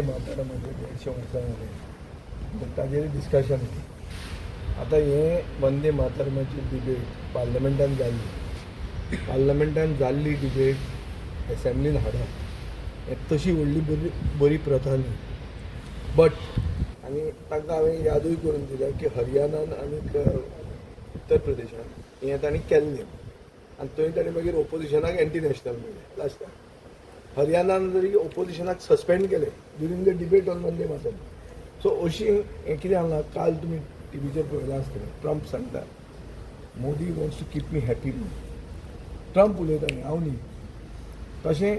म्हाताऱ्यामध्ये 150 वर्सां जाली ताजेर डिस्कशन आतां हें वंदे मातरमाची डिबेट पार्लमेंटान जाल्ली डिबेट एसेंब्लीन हाडप हें तशी व्हडली बरी प्रथा न्ही. बट आनी ताका हांवें यादूय करून दिल्या की हरियाणान आनी उत्तर प्रदेशान हें तांणी केल्लें आनी थंय ताणें मागीर ओपोजिशनाक एंटी नॅशनल म्हणलें लास्टाक. हरियाणान जरी ओपोजिशनाक सस्पेंड केलें during the debate on Vande Mataram. So अशी हें कितें जालां काल तुमी टीव्हीचेर पळयलां आसतलें ट्रम्प सांगता Modi wants to keep me happy. Trump उलयता न्ही हांव न्ही. तशें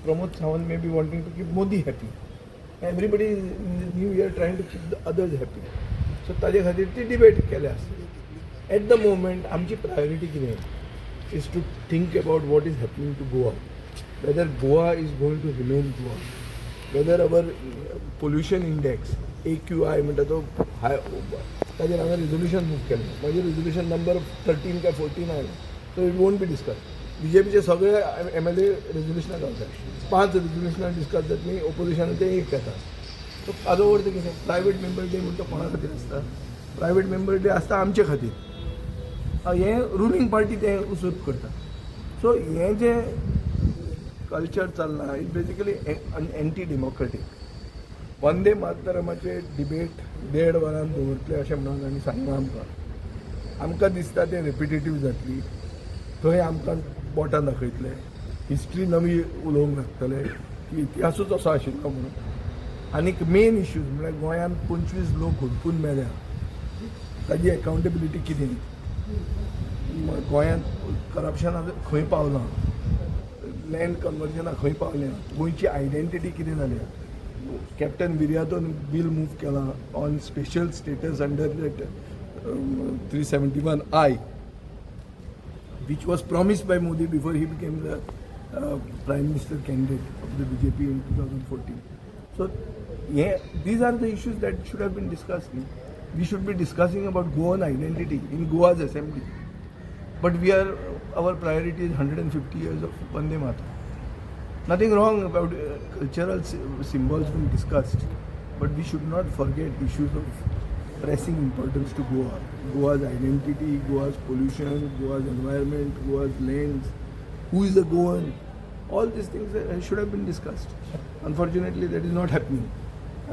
Pramod Sawant may be wanting to keep Modi happy. Everybody in new year trying to keep the others happy. So ताजे खातीर ती डिबेट केल्या आसतली. एट द मोमेंट आमची प्रायोरिटी कितें is to think about what is happening to Goa. whether Goa is going to remain Goa, whether our pollution index AQI म्हणटा तो हाय ताजेर हांवें रिजोल्युशन मूव केलें. म्हाजें रिजोल्युशन नंबर 13 काय 14 आयलें. So it won't be discuss. बीजेपीचे सगळे MLA रिजोल्युशनाक घालतात. 5 रिजोल्युशनाक डिस्कस जाता न्ही ओपोजिशनाचे एक येता. सो हाजो अर्थ कितें प्रायवेट मेंबर डे म्हणटा कोणा खातीर आसता. प्रायवेट मेंबर डे आसता आमचे खातीर. हें रुलींग पार्टी तें उसूट करता. सो हें जें कल्चर चल्ला इज बेसिकली एंटी डेमोक्रेटीक. वंदे मातरमाचे डिबेट 1.5 वरान दवरतले अशें म्हणून आनी सांगलां आमकां दिसता तें रेपिटेटीव जातली. थंय आमकां बोटां दाखयतले हिस्ट्री नवी उलोवंक लागतले की इतिहासूच असो आशिल्लो म्हणून. आनीक मेन इश्यूज म्हळ्यार गोंयांत 25 लोक हुडकून मेल्या ताजी एकावंटेबिलिटी कितें. गोंयांत करप्शनाक खंय पावलां. लँड कन्वर्जनाक खंय पावलें. गोंयची आयडेंटिटी कितें जाल्या. कॅप्टन विर्यातोन बील मूव केलां on special status under that 371I which was promised by Modi before he became the Prime Minister candidate of the BJP in 2014. So these are the issues that should have been discussed. We should be discussing about Goan identity in Goa's assembly. But our priority is 150 years of Vande Mataram. Nothing wrong about cultural symbols being discussed, but we should not forget issues of pressing importance to Goa. Goa's identity, Goa's pollution, Goa's environment, Goa's lands, who is a Goan. All these things should have been discussed. Unfortunately, that is not happening.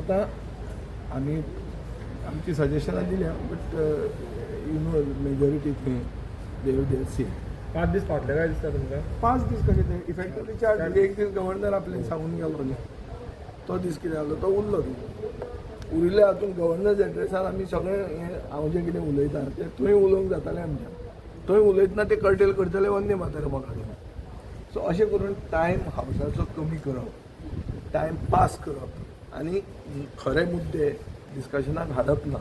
आता आम्ही आमची सजेशनां दिल्या, but majority थंय देव C 5 दीस फाटले काय दिसता तुमकां. 5 दीस कशें ते इफेक्टिवली 4 दीस. एक दीस गव्हर्नर आपल्यान सांगून गेलो न्ही. तो दीस कितें जालो तो उरलो न्ही. उरिल्ल्या हातून गव्हर्नर्स एड्रेसार आमी सगळें हें हांव जें कितें उलयतां तें थंय उलोवंक जातालें आमच्या. थंय उलयतना ते कर्टेल करतले वंदे मातरमा खातीर. सो अशें करून टायम हावसाचो कमी करप, टायम पास करप आनी खरे मुद्दे डिस्कशनाक हाडप ना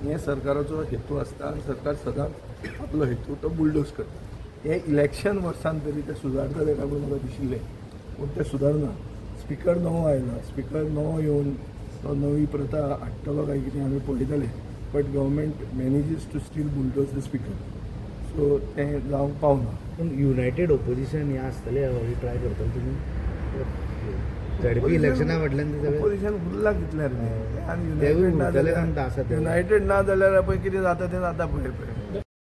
हें सरकाराचो हेतू आसता. आनी सरकार सदांच आपलो हेतू तो बुलडोज करता. हे इलेक्शन वर्सान तरी ते सुदारतले काय म्हूण म्हाका दिशिल्लें, पूण ते सुदारना. स्पिकर नवो आयला. स्पिकर नवो येवन तो नवी प्रथा हाडटलो काय कितें आमी पळयतले. But government manages to still bulldoze the speaker. So तें जावंक पावना. पूण युनायटेड ओपोजिशन हें आसतलें ट्राय करतले तुमी. झडपी इलेक्शना फाटल्यान ओपोजिशन उरला कितल्यार युनायटेड ना जाल्यार पळय कितें जाता तें जाता पळय.